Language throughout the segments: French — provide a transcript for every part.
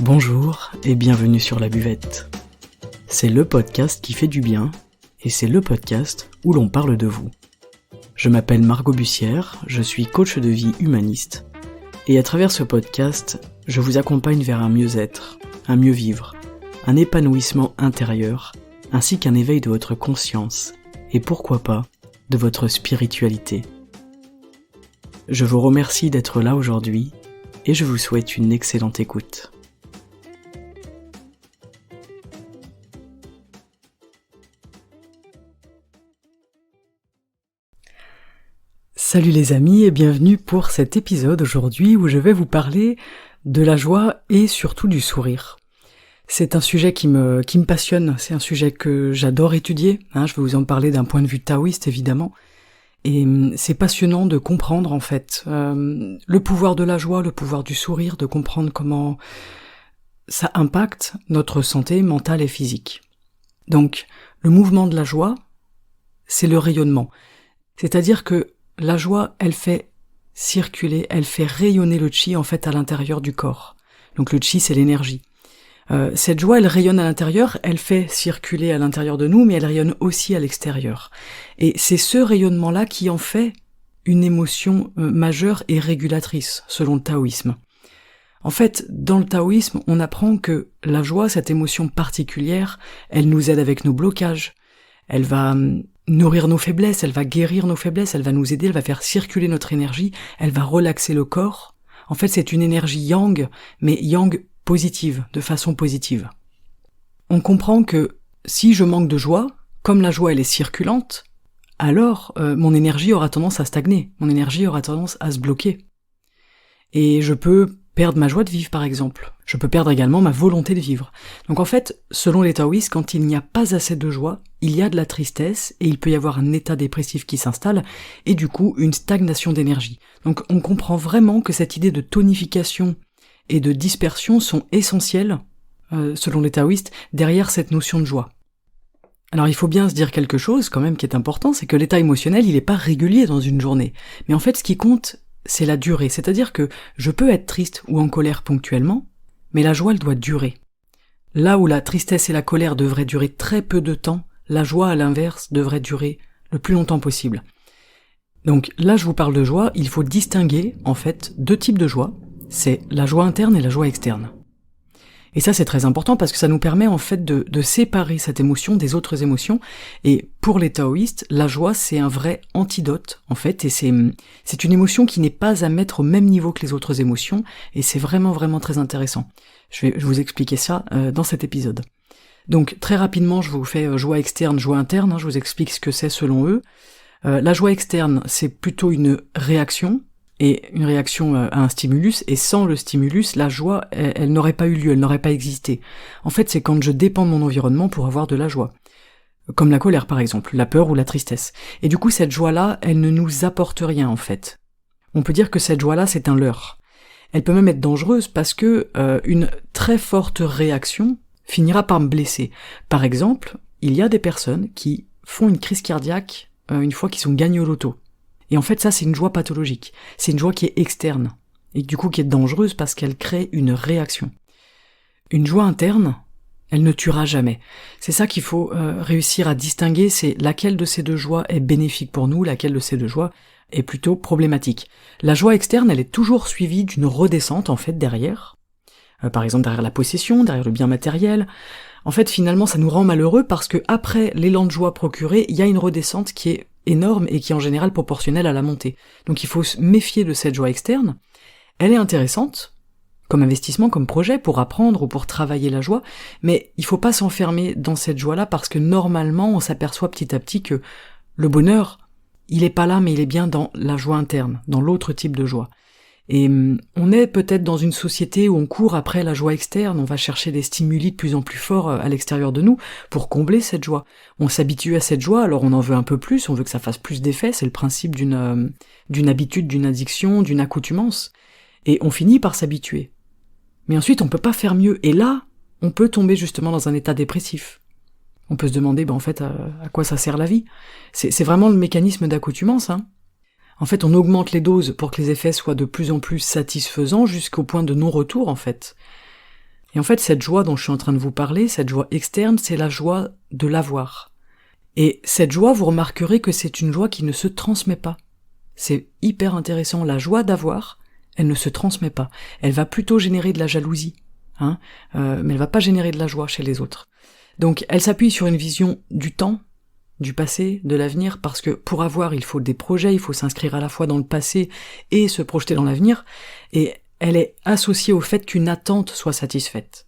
Bonjour et bienvenue sur La Buvette. C'est le podcast qui fait du bien et c'est le podcast où l'on parle de vous. Je m'appelle Margot Bussière, je suis coach de vie humaniste et à travers ce podcast, je vous accompagne vers un mieux-être, un mieux vivre, un épanouissement intérieur ainsi qu'un éveil de votre conscience et pourquoi pas de votre spiritualité. Je vous remercie d'être là aujourd'hui et je vous souhaite une excellente écoute. Salut les amis et bienvenue pour cet épisode aujourd'hui où je vais vous parler de la joie et surtout du sourire. C'est un sujet qui me passionne, c'est un sujet que j'adore étudier, je vais vous en parler d'un point de vue taoïste évidemment, et c'est passionnant de comprendre en fait le pouvoir de la joie, le pouvoir du sourire, de comprendre comment ça impacte notre santé mentale et physique. Donc le mouvement de la joie, c'est le rayonnement, c'est-à-dire que la joie, elle fait circuler, elle fait rayonner le chi en fait à l'intérieur du corps. Donc le chi, c'est l'énergie. Cette joie, elle rayonne à l'intérieur, elle fait circuler à l'intérieur de nous, mais elle rayonne aussi à l'extérieur. Et c'est ce rayonnement-là qui en fait une émotion majeure et régulatrice, selon le taoïsme. En fait, dans le taoïsme, on apprend que la joie, cette émotion particulière, elle nous aide avec nos blocages, elle va nourrir nos faiblesses, elle va guérir nos faiblesses, elle va nous aider, elle va faire circuler notre énergie, elle va relaxer le corps. En fait, c'est une énergie yang, mais yang positive, de façon positive. On comprend que si je manque de joie, comme la joie elle est circulante, alors mon énergie aura tendance à stagner, mon énergie aura tendance à se bloquer. Et je peux perdre ma joie de vivre par exemple. Je peux perdre également ma volonté de vivre. Donc en fait, selon les taoïstes, quand il n'y a pas assez de joie, il y a de la tristesse et il peut y avoir un état dépressif qui s'installe et du coup une stagnation d'énergie. Donc on comprend vraiment que cette idée de tonification et de dispersion sont essentielles, selon les taoïstes, derrière cette notion de joie. Alors il faut bien se dire quelque chose quand même qui est important, c'est que l'état émotionnel il n'est pas régulier dans une journée. Mais en fait ce qui compte, c'est la durée, c'est-à-dire que je peux être triste ou en colère ponctuellement, mais la joie elle doit durer. Là où la tristesse et la colère devraient durer très peu de temps, la joie à l'inverse devrait durer le plus longtemps possible. Donc là je vous parle de joie, il faut distinguer en fait deux types de joie, c'est la joie interne et la joie externe. Et ça c'est très important parce que ça nous permet en fait de séparer cette émotion des autres émotions, et pour les taoïstes, la joie c'est un vrai antidote en fait, et c'est une émotion qui n'est pas à mettre au même niveau que les autres émotions, et c'est vraiment très intéressant. Je vais vous expliquer ça dans cet épisode. Donc très rapidement je vous fais joie externe, joie interne, je vous explique ce que c'est selon eux. La joie externe c'est plutôt une réaction, et une réaction à un stimulus, et sans le stimulus, la joie, elle n'aurait pas eu lieu, elle n'aurait pas existé. En fait, c'est quand je dépends de mon environnement pour avoir de la joie. Comme la colère, par exemple, la peur ou la tristesse. Et du coup, cette joie-là, elle ne nous apporte rien, en fait. On peut dire que cette joie-là, c'est un leurre. Elle peut même être dangereuse parce que une très forte réaction finira par me blesser. Par exemple, il y a des personnes qui font une crise cardiaque une fois qu'ils sont gagnés au loto. Et en fait, ça, c'est une joie pathologique. C'est une joie qui est externe, et du coup qui est dangereuse parce qu'elle crée une réaction. Une joie interne, elle ne tuera jamais. C'est ça qu'il faut réussir à distinguer, c'est laquelle de ces deux joies est bénéfique pour nous, laquelle de ces deux joies est plutôt problématique. La joie externe, elle est toujours suivie d'une redescente, en fait, derrière. Par exemple, derrière la possession, derrière le bien matériel. En fait, finalement, ça nous rend malheureux parce que après l'élan de joie procuré, il y a une redescente qui est énorme et qui est en général proportionnelle à la montée. Donc il faut se méfier de cette joie externe. Elle est intéressante, comme investissement, comme projet, pour apprendre ou pour travailler la joie, mais il faut pas s'enfermer dans cette joie-là parce que normalement on s'aperçoit petit à petit que le bonheur, il est pas là mais il est bien dans la joie interne, dans l'autre type de joie. Et on est peut-être dans une société où on court après la joie externe, on va chercher des stimuli de plus en plus forts à l'extérieur de nous pour combler cette joie. On s'habitue à cette joie, alors on en veut un peu plus, on veut que ça fasse plus d'effet, c'est le principe d'une habitude, d'une addiction, d'une accoutumance. Et on finit par s'habituer. Mais ensuite on peut pas faire mieux, et là, on peut tomber justement dans un état dépressif. On peut se demander, en fait, à quoi ça sert la vie ? C'est vraiment le mécanisme d'accoutumance, En fait, on augmente les doses pour que les effets soient de plus en plus satisfaisants jusqu'au point de non-retour, en fait. Et en fait, cette joie dont je suis en train de vous parler, cette joie externe, c'est la joie de l'avoir. Et cette joie, vous remarquerez que c'est une joie qui ne se transmet pas. C'est hyper intéressant. La joie d'avoir, elle ne se transmet pas. Elle va plutôt générer de la jalousie, mais elle va pas générer de la joie chez les autres. Donc, elle s'appuie sur une vision du temps, du passé, de l'avenir, parce que pour avoir, il faut des projets, il faut s'inscrire à la fois dans le passé et se projeter dans l'avenir, et elle est associée au fait qu'une attente soit satisfaite.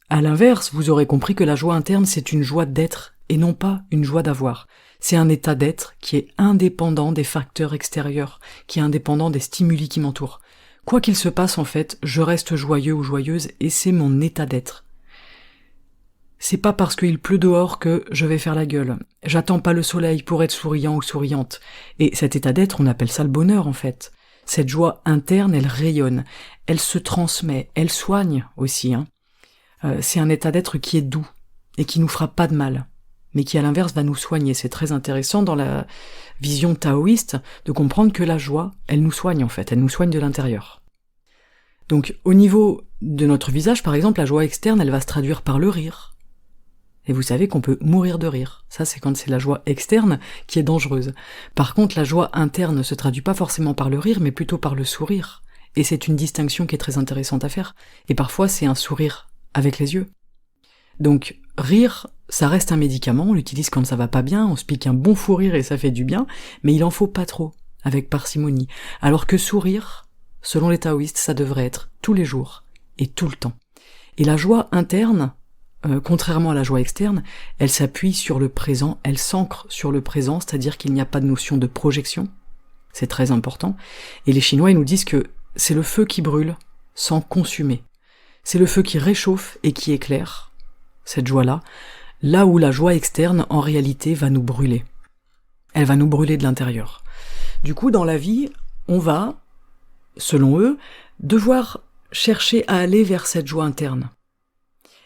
À l'inverse, vous aurez compris que la joie interne, c'est une joie d'être, et non pas une joie d'avoir. C'est un état d'être qui est indépendant des facteurs extérieurs, qui est indépendant des stimuli qui m'entourent. Quoi qu'il se passe, en fait, je reste joyeux ou joyeuse, et c'est mon état d'être. C'est pas parce qu'il pleut dehors que je vais faire la gueule. J'attends pas le soleil pour être souriant ou souriante. Et cet état d'être, on appelle ça le bonheur, en fait. Cette joie interne, elle rayonne, elle se transmet, elle soigne aussi. C'est un état d'être qui est doux, et qui nous fera pas de mal, mais qui à l'inverse va nous soigner. C'est très intéressant dans la vision taoïste de comprendre que la joie, elle nous soigne en fait, elle nous soigne de l'intérieur. Donc au niveau de notre visage, par exemple, la joie externe, elle va se traduire par le rire. Et vous savez qu'on peut mourir de rire. Ça, c'est quand c'est la joie externe qui est dangereuse. Par contre, la joie interne ne se traduit pas forcément par le rire, mais plutôt par le sourire. Et c'est une distinction qui est très intéressante à faire. Et parfois, c'est un sourire avec les yeux. Donc, rire, ça reste un médicament, on l'utilise quand ça va pas bien, on se pique un bon fou rire et ça fait du bien, mais il en faut pas trop, avec parcimonie. Alors que sourire, selon les taoïstes, ça devrait être tous les jours, et tout le temps. Et la joie interne, contrairement à la joie externe, elle s'appuie sur le présent, elle s'ancre sur le présent, c'est-à-dire qu'il n'y a pas de notion de projection, c'est très important, et les Chinois ils nous disent que c'est le feu qui brûle sans consumer. C'est le feu qui réchauffe et qui éclaire, cette joie-là, là où la joie externe, en réalité, va nous brûler. Elle va nous brûler de l'intérieur. Du coup, dans la vie, on va, selon eux, devoir chercher à aller vers cette joie interne.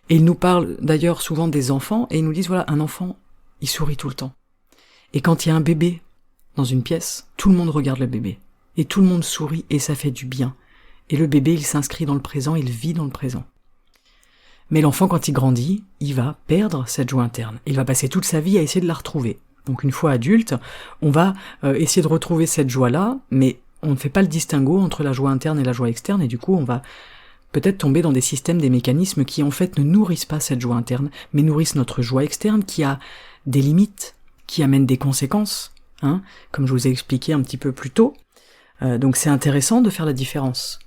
Et ils nous parlent d'ailleurs souvent des enfants, et ils nous disent, voilà, un enfant, il sourit tout le temps. Et quand il y a un bébé dans une pièce, tout le monde regarde le bébé. Et tout le monde sourit, et ça fait du bien. Et le bébé, il s'inscrit dans le présent, il vit dans le présent. Mais l'enfant, quand il grandit, il va perdre cette joie interne. Il va passer toute sa vie à essayer de la retrouver. Donc une fois adulte, on va essayer de retrouver cette joie-là, mais on ne fait pas le distinguo entre la joie interne et la joie externe, et du coup, on va peut-être tomber dans des systèmes, des mécanismes qui, en fait, ne nourrissent pas cette joie interne, mais nourrissent notre joie externe, qui a des limites, qui amènent des conséquences, comme je vous ai expliqué un petit peu plus tôt. Donc c'est intéressant de faire la différence.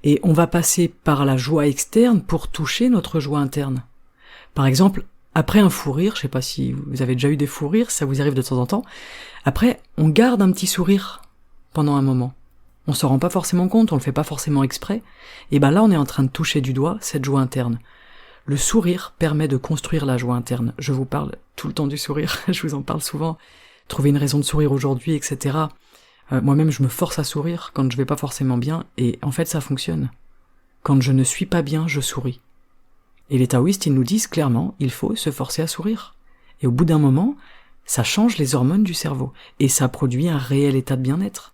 Et on va passer par la joie externe pour toucher notre joie interne. Par exemple, après un fou rire, je sais pas si vous avez déjà eu des fous rires, ça vous arrive de temps en temps, après, on garde un petit sourire pendant un moment. On s'en rend pas forcément compte, on le fait pas forcément exprès, et ben là on est en train de toucher du doigt cette joie interne. Le sourire permet de construire la joie interne. Je vous parle tout le temps du sourire, je vous en parle souvent. Trouver une raison de sourire aujourd'hui, etc. Moi-même, je me force à sourire quand je vais pas forcément bien, et en fait, ça fonctionne. Quand je ne suis pas bien, je souris. Et les taoïstes, ils nous disent clairement, il faut se forcer à sourire. Et au bout d'un moment, ça change les hormones du cerveau, et ça produit un réel état de bien-être.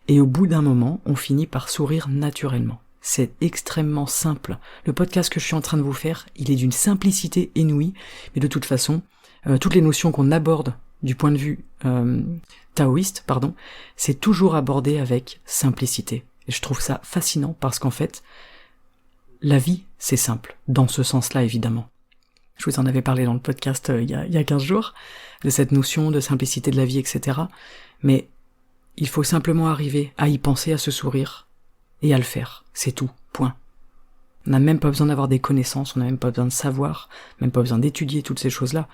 Et au bout d'un moment, on finit par sourire naturellement. C'est extrêmement simple. Le podcast que je suis en train de vous faire, il est d'une simplicité inouïe, mais de toute façon, toutes les notions qu'on aborde du point de vue taoïste, c'est toujours abordé avec simplicité. Et je trouve ça fascinant parce qu'en fait, la vie, c'est simple, dans ce sens-là évidemment. Je vous en avais parlé dans le podcast il y a 15 jours, de cette notion de simplicité de la vie, etc. Mais il faut simplement arriver à y penser, à se sourire, et à le faire. C'est tout, point. On n'a même pas besoin d'avoir des connaissances, on n'a même pas besoin de savoir, même pas besoin d'étudier toutes ces choses-là.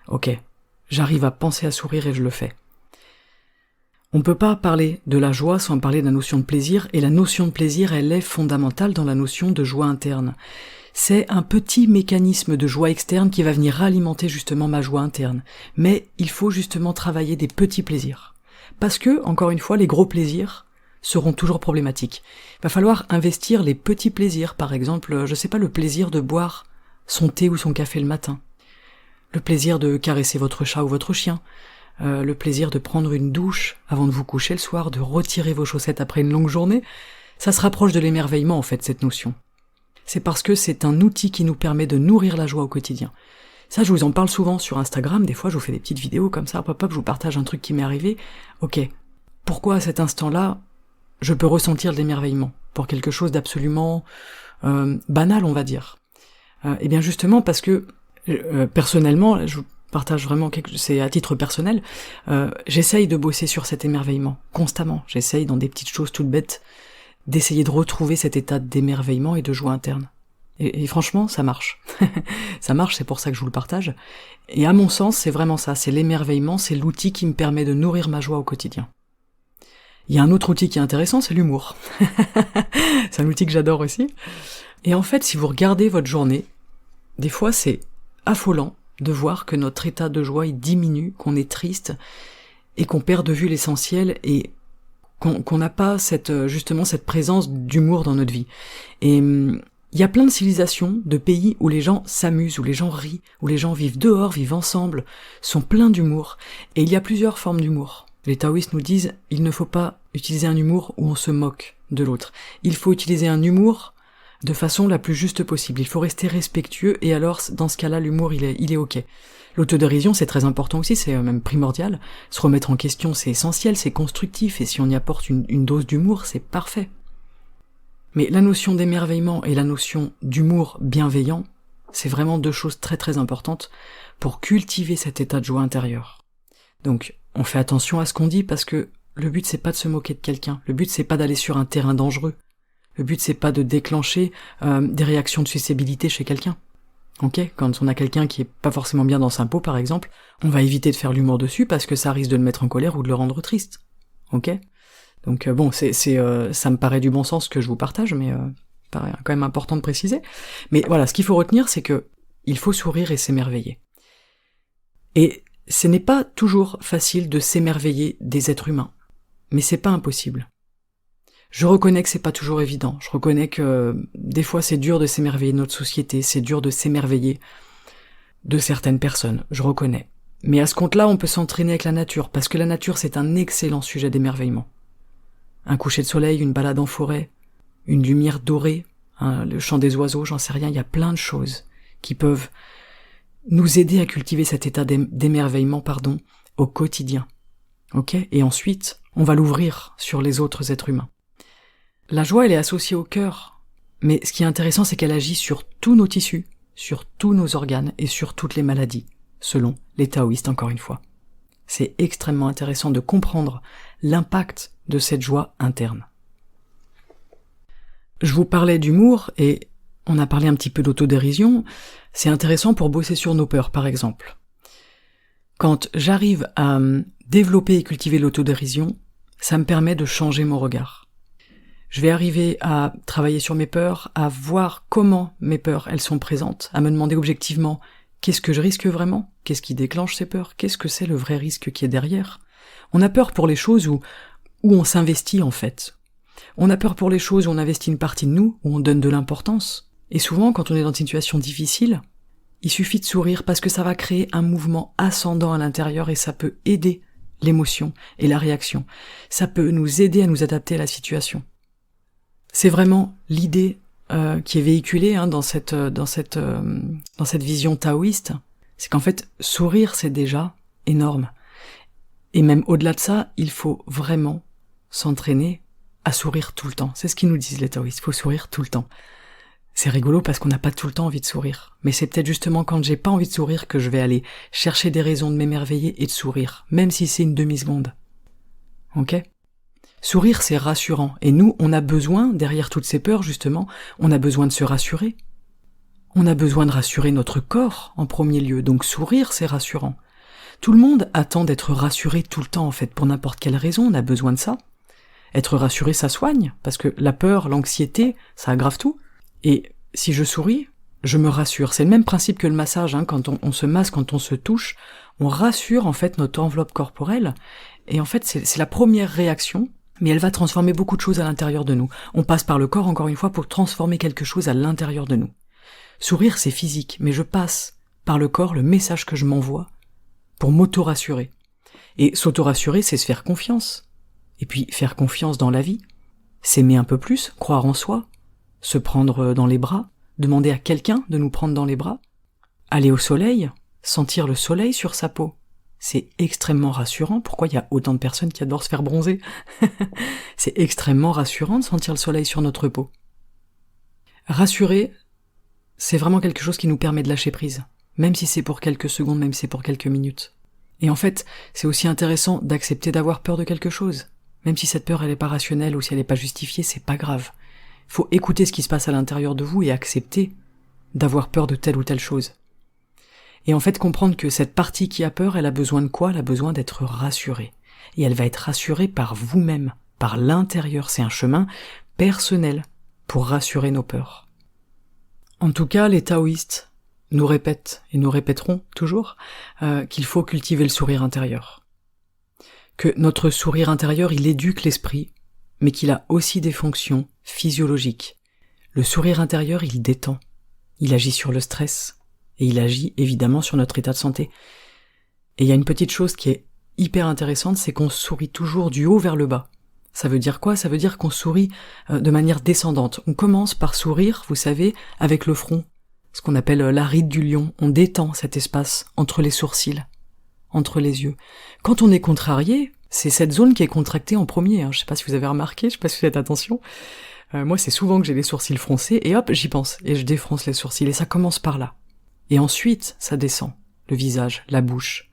Ok, j'arrive à penser à sourire et je le fais. On peut pas parler de la joie sans parler de la notion de plaisir, et la notion de plaisir, elle est fondamentale dans la notion de joie interne. C'est un petit mécanisme de joie externe qui va venir alimenter justement ma joie interne. Mais il faut justement travailler des petits plaisirs. Parce que, encore une fois, les gros plaisirs seront toujours problématiques. Il va falloir investir les petits plaisirs, par exemple, je sais pas, le plaisir de boire son thé ou son café le matin, le plaisir de caresser votre chat ou votre chien, le plaisir de prendre une douche avant de vous coucher le soir, de retirer vos chaussettes après une longue journée. Ça se rapproche de l'émerveillement en fait, cette notion. c'est parce que c'est un outil qui nous permet de nourrir la joie au quotidien. Ça, je vous en parle souvent sur Instagram, des fois je vous fais des petites vidéos comme ça, hop, je vous partage un truc qui m'est arrivé. Ok, pourquoi à cet instant-là, je peux ressentir de l'émerveillement pour quelque chose d'absolument banal, on va dire. Eh bien justement parce que, personnellement, je vous partage vraiment c'est à titre personnel, j'essaye de bosser sur cet émerveillement, constamment. J'essaye dans des petites choses toutes bêtes, d'essayer de retrouver cet état d'émerveillement et de joie interne. Et franchement, ça marche. Ça marche, c'est pour ça que je vous le partage. Et à mon sens, c'est vraiment ça, c'est l'émerveillement, c'est l'outil qui me permet de nourrir ma joie au quotidien. Il y a un autre outil qui est intéressant, c'est l'humour. C'est un outil que j'adore aussi. Et en fait, si vous regardez votre journée, des fois c'est affolant de voir que notre état de joie il diminue, qu'on est triste, et qu'on perd de vue l'essentiel, et qu'on n'a pas justement cette présence d'humour dans notre vie. Et il y a plein de civilisations, de pays où les gens s'amusent, où les gens rient, où les gens vivent dehors, vivent ensemble, sont pleins d'humour. Et il y a plusieurs formes d'humour. Les taoïstes nous disent, il ne faut pas utiliser un humour où on se moque de l'autre. Il faut utiliser un humour de façon la plus juste possible. Il faut rester respectueux, et alors, dans ce cas-là, l'humour, il est ok. L'autodérision, c'est très important aussi, c'est même primordial. Se remettre en question, c'est essentiel, c'est constructif, et si on y apporte une dose d'humour, c'est parfait. Mais la notion d'émerveillement et la notion d'humour bienveillant, c'est vraiment deux choses très très importantes pour cultiver cet état de joie intérieure. Donc, on fait attention à ce qu'on dit parce que le but c'est pas de se moquer de quelqu'un, le but c'est pas d'aller sur un terrain dangereux, le but c'est pas de déclencher des réactions de susceptibilité chez quelqu'un. Ok, quand on a quelqu'un qui est pas forcément bien dans sa peau par exemple, on va éviter de faire l'humour dessus parce que ça risque de le mettre en colère ou de le rendre triste. Ok ? Donc bon, ça me paraît du bon sens que je vous partage, mais paraît quand même important de préciser. Mais voilà, ce qu'il faut retenir, c'est que il faut sourire et s'émerveiller. Et ce n'est pas toujours facile de s'émerveiller des êtres humains, mais c'est pas impossible. Je reconnais que c'est pas toujours évident, je reconnais que des fois c'est dur de s'émerveiller de notre société, c'est dur de s'émerveiller de certaines personnes, je reconnais. Mais à ce compte-là, on peut s'entraîner avec la nature, parce que la nature c'est un excellent sujet d'émerveillement. Un coucher de soleil, une balade en forêt, une lumière dorée, le chant des oiseaux, j'en sais rien, il y a plein de choses qui peuvent nous aider à cultiver cet état d'émerveillement, au quotidien. Ok ? Et ensuite, on va l'ouvrir sur les autres êtres humains. La joie, elle est associée au cœur, mais ce qui est intéressant, c'est qu'elle agit sur tous nos tissus, sur tous nos organes et sur toutes les maladies, selon les taoïstes encore une fois. C'est extrêmement intéressant de comprendre l'impact de cette joie interne. Je vous parlais d'humour et on a parlé un petit peu d'autodérision. C'est intéressant pour bosser sur nos peurs, par exemple. Quand j'arrive à développer et cultiver l'autodérision, ça me permet de changer mon regard. Je vais arriver à travailler sur mes peurs, à voir comment mes peurs, elles sont présentes, à me demander objectivement qu'est-ce que je risque vraiment, qu'est-ce qui déclenche ces peurs, qu'est-ce que c'est le vrai risque qui est derrière. On a peur pour les choses où on s'investit en fait. On a peur pour les choses où on investit une partie de nous, où on donne de l'importance. Et souvent, quand on est dans une situation difficile, il suffit de sourire parce que ça va créer un mouvement ascendant à l'intérieur et ça peut aider l'émotion et la réaction. Ça peut nous aider à nous adapter à la situation. C'est vraiment l'idée qui est véhiculée dans cette vision taoïste. C'est qu'en fait, sourire, c'est déjà énorme. Et même au-delà de ça, il faut vraiment s'entraîner à sourire tout le temps. C'est ce qu'ils nous disent les taoïstes, il faut sourire tout le temps. C'est rigolo parce qu'on n'a pas tout le temps envie de sourire. Mais c'est peut-être justement quand j'ai pas envie de sourire que je vais aller chercher des raisons de m'émerveiller et de sourire, même si c'est une demi-seconde. Ok ? Sourire, c'est rassurant. Et nous, on a besoin, derrière toutes ces peurs, justement, on a besoin de se rassurer. On a besoin de rassurer notre corps, en premier lieu. Donc sourire, c'est rassurant. Tout le monde attend d'être rassuré tout le temps, en fait, pour n'importe quelle raison, on a besoin de ça. Être rassuré, ça soigne, parce que la peur, l'anxiété, ça aggrave tout. Et si je souris, je me rassure. C'est le même principe que le massage, quand on se masse, quand on se touche, on rassure en fait notre enveloppe corporelle, et en fait c'est la première réaction, mais elle va transformer beaucoup de choses à l'intérieur de nous. On passe par le corps, encore une fois, pour transformer quelque chose à l'intérieur de nous. Sourire, c'est physique, mais je passe par le corps le message que je m'envoie pour m'auto-rassurer. Et s'auto-rassurer, c'est se faire confiance. Et puis faire confiance dans la vie, s'aimer un peu plus, croire en soi, se prendre dans les bras, demander à quelqu'un de nous prendre dans les bras, aller au soleil, sentir le soleil sur sa peau. C'est extrêmement rassurant. Pourquoi il y a autant de personnes qui adorent se faire bronzer? C'est extrêmement rassurant de sentir le soleil sur notre peau. Rassurer, c'est vraiment quelque chose qui nous permet de lâcher prise, même si c'est pour quelques secondes, même si c'est pour quelques minutes. Et en fait, c'est aussi intéressant d'accepter d'avoir peur de quelque chose. Même si cette peur elle est pas rationnelle ou si elle est pas justifiée, c'est pas grave. Faut écouter ce qui se passe à l'intérieur de vous et accepter d'avoir peur de telle ou telle chose. Et en fait comprendre que cette partie qui a peur, elle a besoin de quoi? Elle a besoin d'être rassurée. Et elle va être rassurée par vous-même, par l'intérieur. C'est un chemin personnel pour rassurer nos peurs. En tout cas, les taoïstes nous répètent, et nous répéteront toujours, qu'il faut cultiver le sourire intérieur. Que notre sourire intérieur, il éduque l'esprit, mais qu'il a aussi des fonctions physiologiques. Le sourire intérieur, il détend, il agit sur le stress, et il agit évidemment sur notre état de santé. Et il y a une petite chose qui est hyper intéressante, c'est qu'on sourit toujours du haut vers le bas. Ça veut dire quoi? Ça veut dire qu'on sourit de manière descendante. On commence par sourire, vous savez, avec le front, ce qu'on appelle la ride du lion. On détend cet espace entre les sourcils, entre les yeux. Quand on est contrarié, c'est cette zone qui est contractée en premier. Je sais pas si vous avez remarqué, je sais pas si vous faites attention. Moi, c'est souvent que j'ai les sourcils froncés, et hop, j'y pense, et je défronce les sourcils, et ça commence par là. Et ensuite, ça descend. Le visage, la bouche,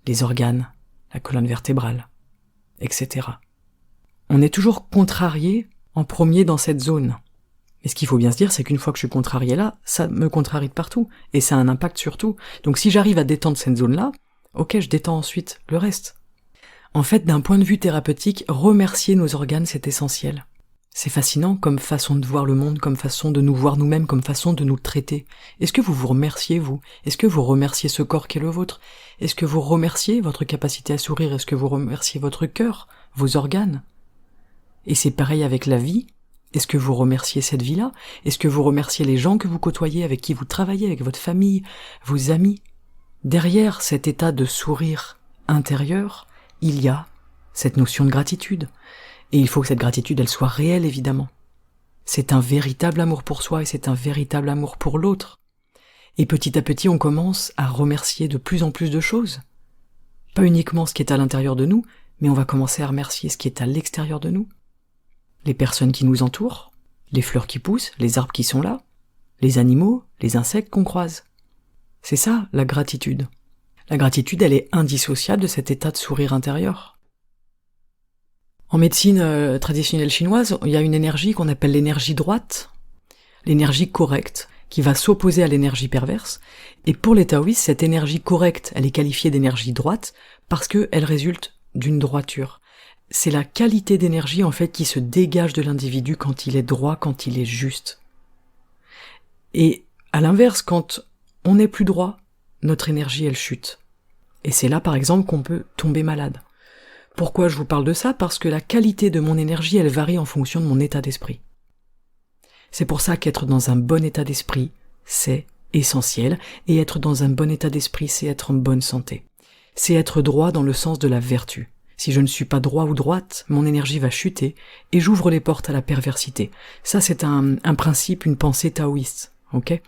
les organes, la colonne vertébrale, etc. On est toujours contrarié en premier dans cette zone. Mais ce qu'il faut bien se dire, c'est qu'une fois que je suis contrarié là, ça me contrarie de partout, et ça a un impact sur tout. Donc si j'arrive à détendre cette zone-là, ok, je détends ensuite le reste. En fait, d'un point de vue thérapeutique, remercier nos organes, c'est essentiel. C'est fascinant comme façon de voir le monde, comme façon de nous voir nous-mêmes, comme façon de nous traiter. Est-ce que vous vous remerciez, vous? Est-ce que vous remerciez ce corps qui est le vôtre? Est-ce que vous remerciez votre capacité à sourire? Est-ce que vous remerciez votre cœur, vos organes? Et c'est pareil avec la vie. Est-ce que vous remerciez cette vie-là? Est-ce que vous remerciez les gens que vous côtoyez, avec qui vous travaillez, avec votre famille, vos amis? Derrière cet état de sourire intérieur, il y a cette notion de gratitude. Et il faut que cette gratitude, elle soit réelle, évidemment. C'est un véritable amour pour soi et c'est un véritable amour pour l'autre. Et petit à petit, on commence à remercier de plus en plus de choses. Pas uniquement ce qui est à l'intérieur de nous, mais on va commencer à remercier ce qui est à l'extérieur de nous. Les personnes qui nous entourent, les fleurs qui poussent, les arbres qui sont là, les animaux, les insectes qu'on croise. C'est ça, la gratitude. La gratitude, elle est indissociable de cet état de sourire intérieur. En médecine traditionnelle chinoise, il y a une énergie qu'on appelle l'énergie droite, l'énergie correcte, qui va s'opposer à l'énergie perverse. Et pour les taoïstes, cette énergie correcte, elle est qualifiée d'énergie droite parce qu'elle résulte d'une droiture. C'est la qualité d'énergie en fait qui se dégage de l'individu quand il est droit, quand il est juste. Et à l'inverse, quand on n'est plus droit, notre énergie elle chute. Et c'est là par exemple qu'on peut tomber malade. Pourquoi je vous parle de ça? Parce que la qualité de mon énergie elle varie en fonction de mon état d'esprit. C'est pour ça qu'être dans un bon état d'esprit, c'est essentiel, et être dans un bon état d'esprit, c'est être en bonne santé. C'est être droit dans le sens de la vertu. Si je ne suis pas droit ou droite, mon énergie va chuter, et j'ouvre les portes à la perversité. Ça, c'est un principe, une pensée taoïste, ok?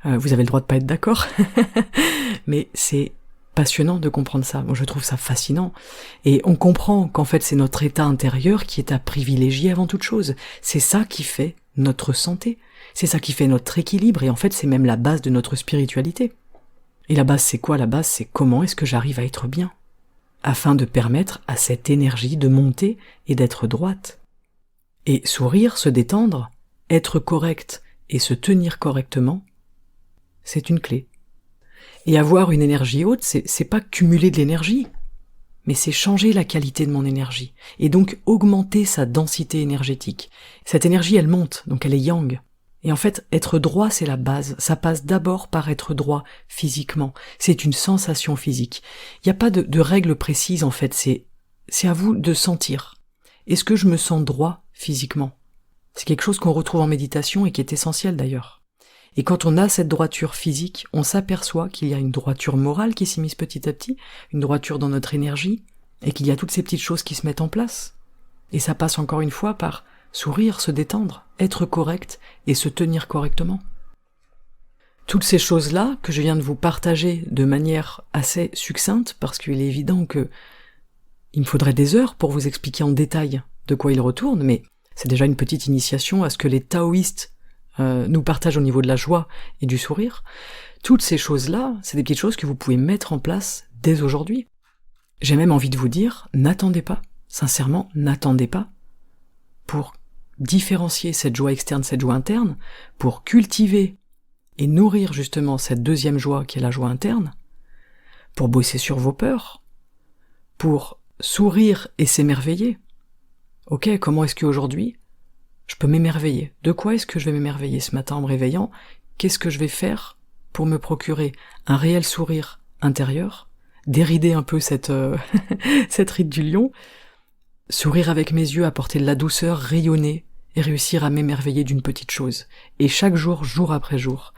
Vous avez le droit de pas être d'accord, mais c'est passionnant de comprendre ça. Moi, je trouve ça fascinant. Et on comprend qu'en fait, c'est notre état intérieur qui est à privilégier avant toute chose. C'est ça qui fait notre santé. C'est ça qui fait notre équilibre. Et en fait, c'est même la base de notre spiritualité. Et la base, c'est quoi? La base, c'est comment est-ce que j'arrive à être bien? Afin de permettre à cette énergie de monter et d'être droite. Et sourire, se détendre, être correct et se tenir correctement, c'est une clé. Et avoir une énergie haute, c'est pas cumuler de l'énergie, mais c'est changer la qualité de mon énergie, et donc augmenter sa densité énergétique. Cette énergie, elle monte, donc elle est yang. Et en fait, être droit, c'est la base. Ça passe d'abord par être droit physiquement. C'est une sensation physique. Il n'y a pas de règle précise, en fait. C'est à vous de sentir. Est-ce que je me sens droit physiquement? C'est quelque chose qu'on retrouve en méditation et qui est essentiel d'ailleurs. Et quand on a cette droiture physique, on s'aperçoit qu'il y a une droiture morale qui s'immisce petit à petit, une droiture dans notre énergie, et qu'il y a toutes ces petites choses qui se mettent en place. Et ça passe encore une fois par sourire, se détendre, être correct et se tenir correctement. Toutes ces choses-là que je viens de vous partager de manière assez succincte, parce qu'il est évident que il me faudrait des heures pour vous expliquer en détail de quoi il retourne, mais c'est déjà une petite initiation à ce que les taoïstes nous partagent au niveau de la joie et du sourire. Toutes ces choses-là, c'est des petites choses que vous pouvez mettre en place dès aujourd'hui. J'ai même envie de vous dire, n'attendez pas, sincèrement, n'attendez pas pour différencier cette joie externe, cette joie interne, pour cultiver et nourrir justement cette deuxième joie qui est la joie interne, pour bosser sur vos peurs, pour sourire et s'émerveiller. Ok, comment est-ce qu'aujourd'hui je peux m'émerveiller? De quoi est-ce que je vais m'émerveiller ce matin en me réveillant? Qu'est-ce que je vais faire pour me procurer un réel sourire intérieur, dérider un peu cette ride du lion, sourire avec mes yeux, apporter de la douceur, rayonner, et réussir à m'émerveiller d'une petite chose. Et chaque jour, jour après jour,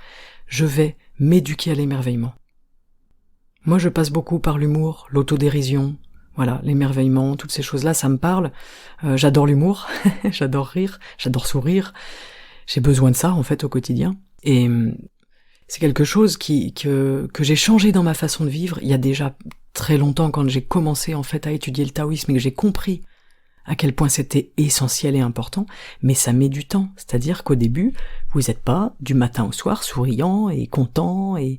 je vais m'éduquer à l'émerveillement. Moi, je passe beaucoup par l'humour, l'autodérision, voilà, l'émerveillement, toutes ces choses-là, ça me parle. J'adore l'humour, j'adore rire, j'adore sourire. J'ai besoin de ça, en fait, au quotidien. Et c'est quelque chose que j'ai changé dans ma façon de vivre il y a déjà très longtemps, quand j'ai commencé, en fait, à étudier le taoïsme et que j'ai compris à quel point c'était essentiel et important, mais ça met du temps. C'est-à-dire qu'au début, vous n'êtes pas du matin au soir souriant et content et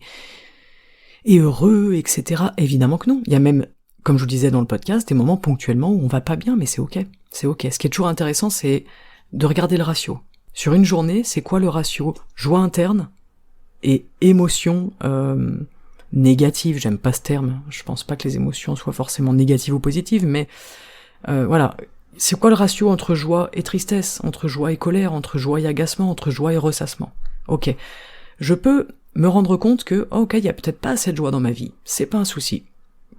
heureux, etc. Évidemment que non. Il y a même, comme je vous disais dans le podcast, des moments ponctuellement où on va pas bien, mais c'est ok. C'est ok. Ce qui est toujours intéressant, c'est de regarder le ratio. Sur une journée, c'est quoi le ratio joie interne et émotion négative? J'aime pas ce terme. Je pense pas que les émotions soient forcément négatives ou positives, mais voilà. C'est quoi le ratio entre joie et tristesse, entre joie et colère, entre joie et agacement, entre joie et ressassement? Ok. Je peux me rendre compte que, ok, il y a peut-être pas assez de joie dans ma vie. C'est pas un souci.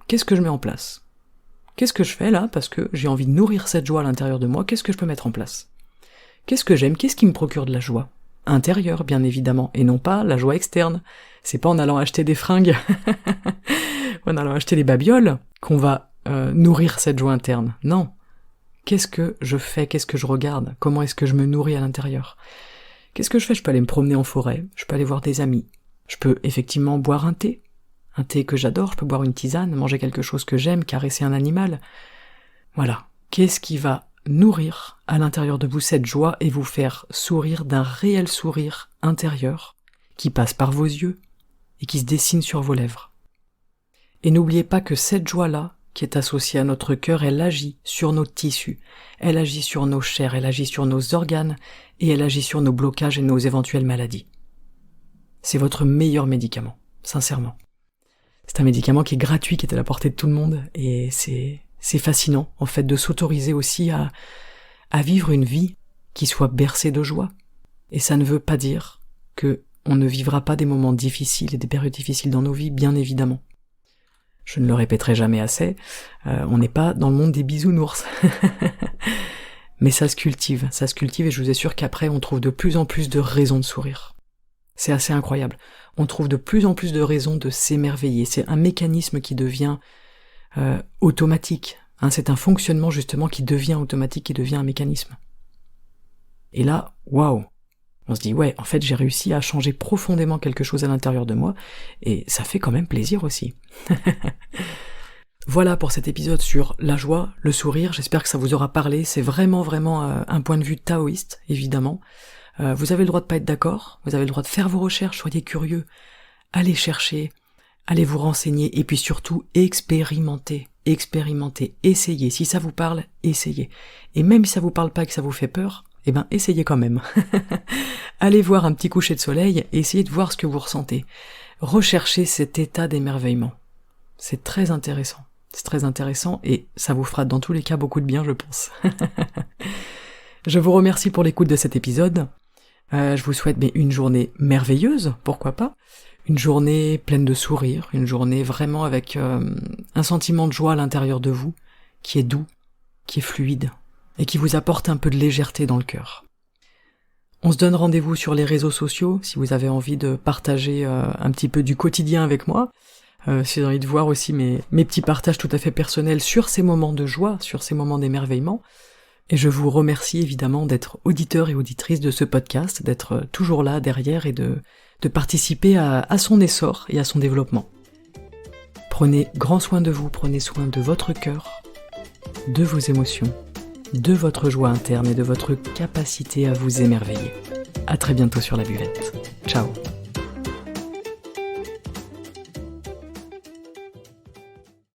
Qu'est-ce que je mets en place? Qu'est-ce que je fais là? Parce que j'ai envie de nourrir cette joie à l'intérieur de moi. Qu'est-ce que je peux mettre en place? Qu'est-ce que j'aime? Qu'est-ce qui me procure de la joie? Intérieure, bien évidemment, et non pas la joie externe. C'est pas en allant acheter des fringues, en allant acheter des babioles, qu'on va nourrir cette joie interne. Non. Qu'est-ce que je fais? Qu'est-ce que je regarde? Comment est-ce que je me nourris à l'intérieur? Qu'est-ce que je fais? Je peux aller me promener en forêt, je peux aller voir des amis, je peux effectivement boire un thé que j'adore, je peux boire une tisane, manger quelque chose que j'aime, caresser un animal. Voilà. Qu'est-ce qui va nourrir à l'intérieur de vous cette joie et vous faire sourire d'un réel sourire intérieur qui passe par vos yeux et qui se dessine sur vos lèvres? Et n'oubliez pas que cette joie-là, qui est associée à notre cœur, elle agit sur nos tissus, elle agit sur nos chairs, elle agit sur nos organes, et elle agit sur nos blocages et nos éventuelles maladies. C'est votre meilleur médicament, sincèrement. C'est un médicament qui est gratuit, qui est à la portée de tout le monde, et c'est fascinant, en fait, de s'autoriser aussi à vivre une vie qui soit bercée de joie. Et ça ne veut pas dire que on ne vivra pas des moments difficiles et des périodes difficiles dans nos vies, bien évidemment. Je ne le répéterai jamais assez, on n'est pas dans le monde des bisounours. Mais ça se cultive, et je vous assure qu'après on trouve de plus en plus de raisons de sourire. C'est assez incroyable. On trouve de plus en plus de raisons de s'émerveiller. C'est un mécanisme qui devient automatique. C'est un fonctionnement justement qui devient automatique, qui devient un mécanisme. Et là, waouh! On se dit, ouais, en fait, j'ai réussi à changer profondément quelque chose à l'intérieur de moi, et ça fait quand même plaisir aussi. Voilà pour cet épisode sur la joie, le sourire, j'espère que ça vous aura parlé, c'est vraiment un point de vue taoïste, évidemment. Vous avez le droit de pas être d'accord, vous avez le droit de faire vos recherches, soyez curieux, allez chercher, allez vous renseigner, et puis surtout, expérimentez, essayez, si ça vous parle, essayez. Et même si ça vous parle pas et que ça vous fait peur, eh ben essayez quand même. Allez voir un petit coucher de soleil et essayez de voir ce que vous ressentez. Recherchez cet état d'émerveillement. C'est très intéressant. C'est très intéressant et ça vous fera dans tous les cas beaucoup de bien, je pense. Je vous remercie pour l'écoute de cet épisode. Je vous souhaite une journée merveilleuse, pourquoi pas. Une journée pleine de sourires, une journée vraiment avec un sentiment de joie à l'intérieur de vous, qui est doux, qui est fluide, et qui vous apporte un peu de légèreté dans le cœur. On se donne rendez-vous sur les réseaux sociaux, si vous avez envie de partager un petit peu du quotidien avec moi, si vous avez envie de voir aussi mes petits partages tout à fait personnels sur ces moments de joie, sur ces moments d'émerveillement. Et je vous remercie évidemment d'être auditeur et auditrice de ce podcast, d'être toujours là derrière et de participer à son essor et à son développement. Prenez grand soin de vous, prenez soin de votre cœur, de vos émotions, de votre joie interne et de votre capacité à vous émerveiller. À très bientôt sur la buvette. Ciao.